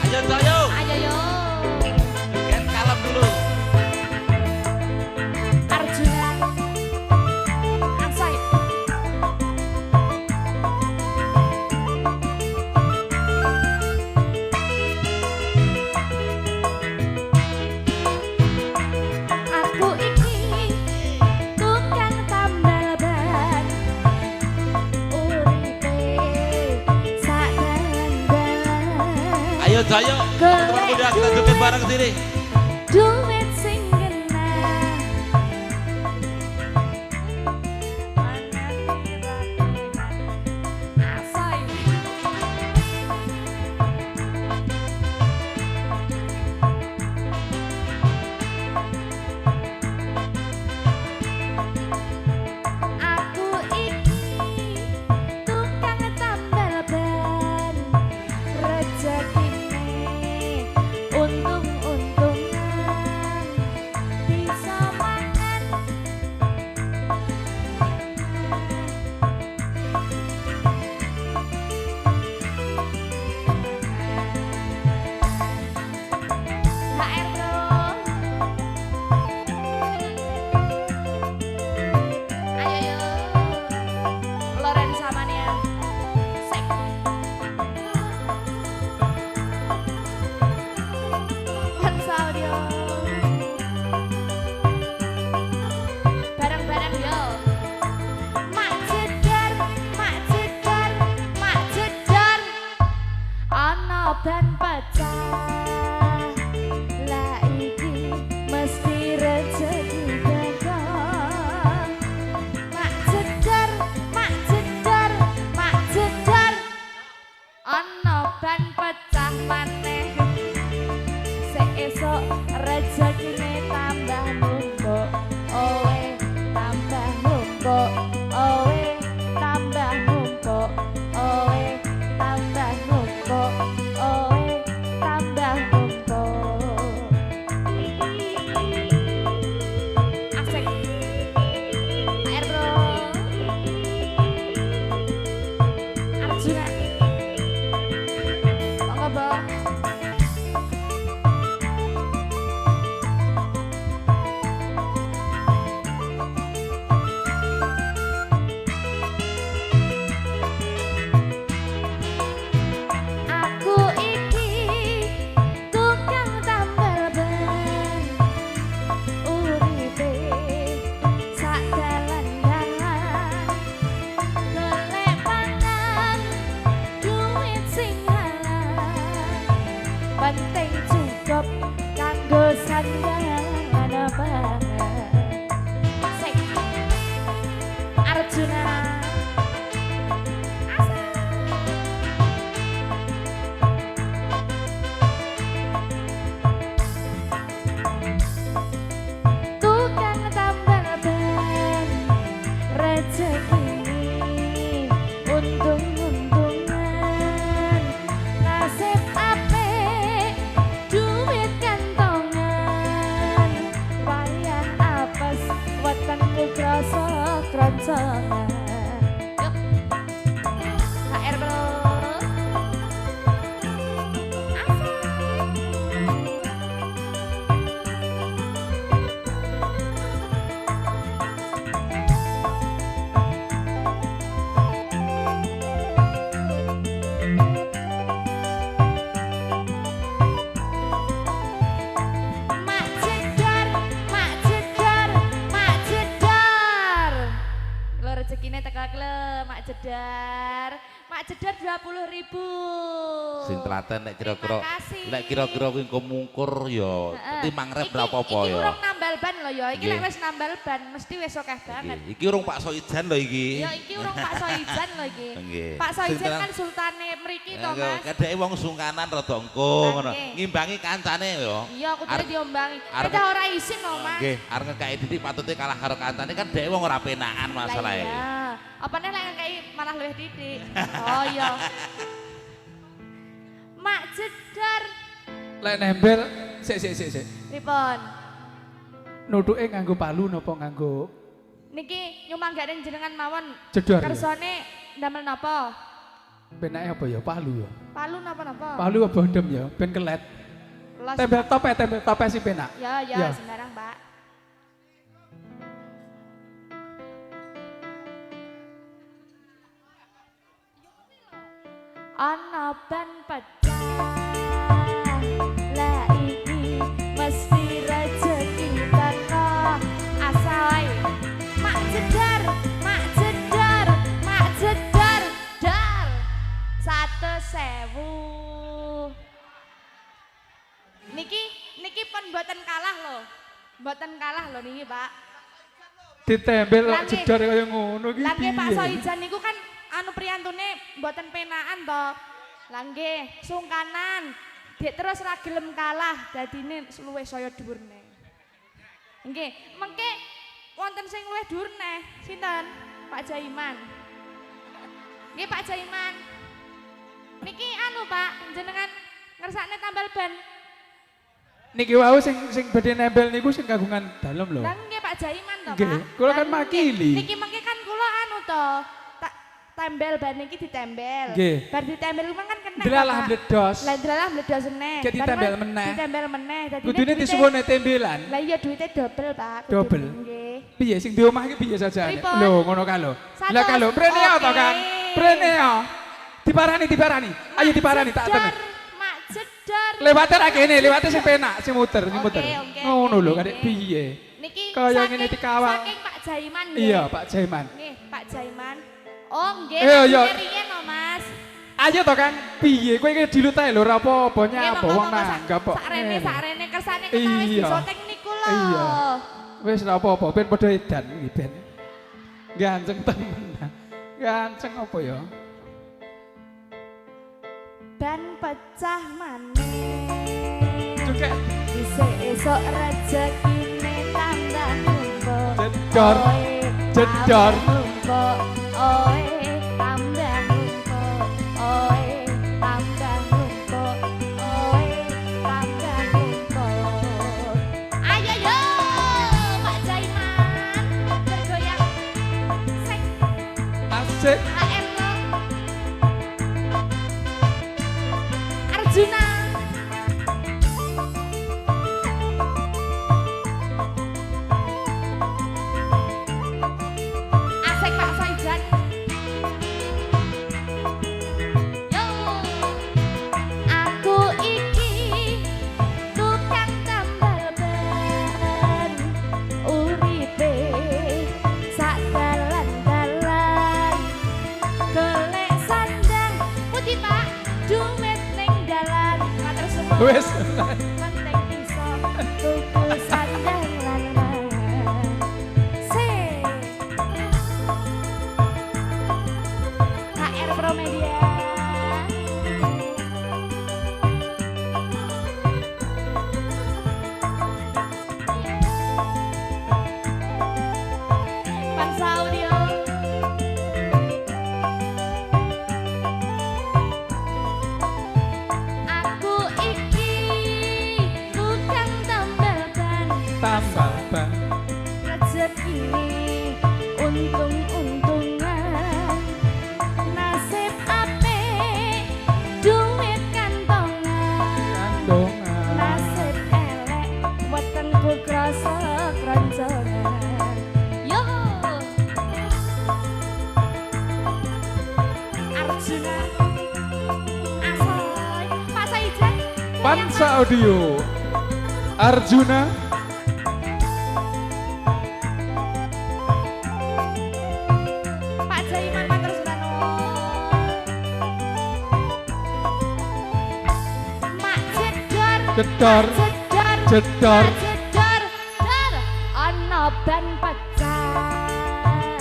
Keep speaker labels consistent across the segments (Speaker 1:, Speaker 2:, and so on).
Speaker 1: Ayo Toyo.
Speaker 2: Ayo yo.
Speaker 1: Joget kalem dulu.
Speaker 2: Arjuna. Asai. Aku iki tukang tambal ban. Uripe sak dalan-dalan.
Speaker 1: Ayo Toyo. Teman muda kita joget bareng sini.
Speaker 2: Duit sing kena asai. Aku iki tukang tambal ban. Rezekine untung-untungan bisa mangan. HR bro. Ayo yo. Loren samanya. Sek. Hans audio. Bareng-bareng yo. Mak jedar, mak jedar, mak jedar. Ana ban pecah. Lah iki mesti rezeki bakal. Mak jedar, mak jedar, mak jedar. Ana ban pecah maneh. Esok rezekine tambah numpuk, owe tambah numpuk, owe tambah numpuk, owe tambah numpuk, owe tambah numpuk. Asik. HR bro. Arjuna. Monggo bang. Aku iki tukang tambal ban. Uripe sak dalan-dalan. Golek pangan, duit sing halal. Penting cukup kanggo sandang apa. Sik. Arjuna. Tukang tambal ban rezeki untung-untungan nasib apik duit kantongan wayah apes wetengku krasa kroncongan. Yuk HR bro. Mak jedar, mak jedar, mak jedar. Lo rezekine tekan le, mak jedar. Mak jedar 20.000.
Speaker 1: Sing telaten nek kira-kira
Speaker 2: Terima kasih.
Speaker 1: nek kira-kira kuwi engko mungkur ya
Speaker 2: Heeh.
Speaker 1: 5.000 ora
Speaker 2: Iki-
Speaker 1: apa-apa
Speaker 2: Iki
Speaker 1: ya.
Speaker 2: urung nambal ban lho ya. Iki
Speaker 1: Nggih.
Speaker 2: lek wis nambal ban mesti wis akeh banget.
Speaker 1: Iki urung Pak Soijan lho iki.
Speaker 2: Ya iki urung Pak Soijan lho iki.
Speaker 1: Nggih.
Speaker 2: Pak
Speaker 1: Sing
Speaker 2: Soijan
Speaker 1: tenan-
Speaker 2: kan sultane mriki to, Mas.
Speaker 1: Kadeke wong sungkanan rada engko ngono.
Speaker 2: Nggih.
Speaker 1: Ngimbangi kancane ya.
Speaker 2: Iya, aku dhewe diombangi.
Speaker 1: arep-
Speaker 2: Kita ora isin lho, Mas.
Speaker 1: Nggih, arep ngekeki titik patute kalah karo kancane kan dhek wong ora penakan
Speaker 2: Lah
Speaker 1: masalahe.
Speaker 2: iya. Apa nih lek ngekeki malah luwih titik. Oh iya. Mak jedar.
Speaker 3: Lek nembel, sik.
Speaker 2: Pripun?
Speaker 3: Nutuke nganggo palu napa nganggo
Speaker 2: Niki nyumanggane jenengan mawon.
Speaker 3: Jedor.
Speaker 2: Kersane ndamel napa?
Speaker 3: Penake apa ya? Palu ya.
Speaker 2: Palu napa-napa?
Speaker 3: Palu apa dem ya? Ben kelet. Tempel tope si penak.
Speaker 2: Ya,
Speaker 3: Ya.
Speaker 2: sembarang, Pak. Ana ban pecah lah iki mesti rezeki teko asal mak jedar dar 100.000 niki pun mboten kalah lho niki Pak
Speaker 3: Ditembel
Speaker 2: Langge.
Speaker 3: jedor kaya ngono iki.
Speaker 2: Langge Pak
Speaker 3: piye?
Speaker 2: Soijan niku kan anu priyantune mboten penaan to. Langge sungkanan. Dek terus ra gelem kalah dadine luwih saya dhuwur neh. Nggih, mengke wonten sing luwih dhuwur neh. Sinten? Pak Jaiman. Nggih Pak Jaiman. Niki anu Pak, jenengan ngersakne tambal ban.
Speaker 3: Niki wau sing badhe nempel niku sing kagungan dalem lho.
Speaker 2: Lah nggih Pak Jaiman to,
Speaker 3: Nggih,
Speaker 2: Pak.
Speaker 3: kula kan
Speaker 2: Lah,
Speaker 3: makili.
Speaker 2: Niki mengke kan kula anu to. Tembel ban iki ditembel.
Speaker 3: Nggih.
Speaker 2: Bar ditembel kan kena.
Speaker 3: Delalah meledos.
Speaker 2: Lah delalah meledos meneh.
Speaker 3: Jadi
Speaker 2: Bar
Speaker 3: ditembel
Speaker 2: kan
Speaker 3: meneh.
Speaker 2: Ditembel meneh. Dadine
Speaker 3: Kudune
Speaker 2: duite-
Speaker 3: disuwune tembelan.
Speaker 2: Lah iya duitnya double, Pak. Kudune,
Speaker 3: Double.
Speaker 2: Nggih.
Speaker 3: Piye sing di omah iki piye sajane?
Speaker 2: Pripun?
Speaker 3: Lho, ngono ka lho.
Speaker 2: Satu.
Speaker 3: Lah ka lho, prene ya to
Speaker 2: Oke.
Speaker 3: kan? Prene ya. Diparani. Ayo diparani tak temen.
Speaker 2: Mak jedar.
Speaker 3: Lewate ra kene, lewate sing penak, sing muter.
Speaker 2: Oke.
Speaker 3: Ngono lho, kadek piye?
Speaker 2: Niki
Speaker 3: Kaya
Speaker 2: saking-
Speaker 3: ngene dikawal.
Speaker 2: Saking Pak Jaiman nggih.
Speaker 3: Iya, Pak Jaiman.
Speaker 2: Nggih, Pak Jaiman. Oh, nggih.
Speaker 3: Iya, iya.
Speaker 2: Riyen no, Mas.
Speaker 3: Ayo to kan, piye kowe iki dilut ae lho ora apa-apa
Speaker 2: Nggih,
Speaker 3: nyapa
Speaker 2: monggo,
Speaker 3: wong
Speaker 2: monggo,
Speaker 3: nanggap kok.
Speaker 2: Sakrene kersane ketawis
Speaker 3: Iya.
Speaker 2: disoteng niku lho.
Speaker 3: Iya. Wis ora apa-apa, ben padha edan iki ben. Ganceng temen. Ganceng apa ya?
Speaker 2: Ban pecah maneh.
Speaker 3: Juga
Speaker 2: Isuk esok rezekine tambah numpuk.
Speaker 3: Jedor.
Speaker 2: Oe,
Speaker 3: Jedor.
Speaker 2: tambah numpuk. Oe, tambah numpuk. Oe, tambah numpuk. Oe, tambah numpuk. Ayo yo, Pak Jaiman. Bergoyang. Sek,
Speaker 3: asik.
Speaker 2: AR lo. Arjuna. Asik Pak Soijan. Yo. Aku iki tukang tambal ban. Uripe sak dalan-dalan. Golek sandang putih Pak, dumet ning dalan. Matur suwun.
Speaker 3: Wis.
Speaker 2: Penting iso tuku sandang lan mangan. HR Promedia. Bangsa Audio. Aku iki tukang tambal ban.
Speaker 3: Tambal ban.
Speaker 2: Rezeki untung-untungan, nasib apik duit kantongan,
Speaker 3: Kandongan.
Speaker 2: nasib elek wetengku krasa kroncongan. Yo Arjuna Asoy Pak Saijan
Speaker 3: Pansa Audio. Arjuna.
Speaker 2: Pak Jaiman matur suwun. Mak jedor.
Speaker 3: Jedor.
Speaker 2: Jedor.
Speaker 3: Jedor.
Speaker 2: Jedor. Jedor. Ana ban pecah.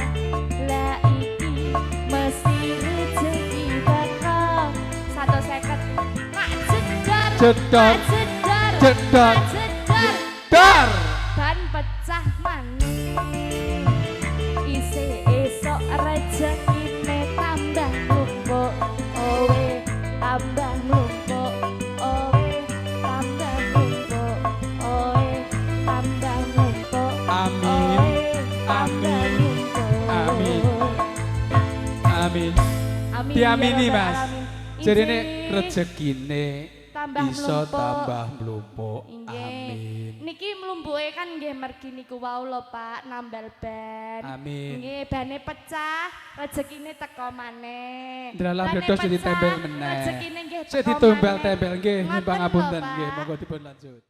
Speaker 2: Lah iki mesti rezeki teko. 150. Mak jedor.
Speaker 3: Jedor.
Speaker 2: Mak jedor.
Speaker 3: Jedor.
Speaker 2: Mak jedor.
Speaker 3: Dar.
Speaker 2: Ban pecah maneh. Isih esok rezekine tambah numpuk. Owe tambah numpuk. Owe tambah numpuk. Owe tambah numpuk.
Speaker 3: Amin.
Speaker 2: Owe tambah
Speaker 3: Amin.
Speaker 2: numpuk.
Speaker 3: amin.
Speaker 2: Amin.
Speaker 3: Diamini,
Speaker 2: ya Rabbal
Speaker 3: Mas.
Speaker 2: alamin.
Speaker 3: Jarine
Speaker 2: Inggih.
Speaker 3: rezekine
Speaker 2: Tambah
Speaker 3: iso
Speaker 2: mlumpuk.
Speaker 3: tambah mlumpuk.
Speaker 2: Inggih.
Speaker 3: Amin.
Speaker 2: Niki mlumpuke kan nggih mergi niku wau lho Pak, nambal ban.
Speaker 3: Amin.
Speaker 2: Nggih, bane pecah, rezekine teko maneh.
Speaker 3: Dalah
Speaker 2: Bane
Speaker 3: bledos
Speaker 2: pecah,
Speaker 3: ditempel meneh.
Speaker 2: Rezekine nggih
Speaker 3: Sik
Speaker 2: teko
Speaker 3: ditumbal
Speaker 2: maneh.
Speaker 3: tempel nggih,
Speaker 2: Ngoten
Speaker 3: nyumbang
Speaker 2: lho,
Speaker 3: ngapunten
Speaker 2: Pak.
Speaker 3: nggih, monggo dipun lanjut.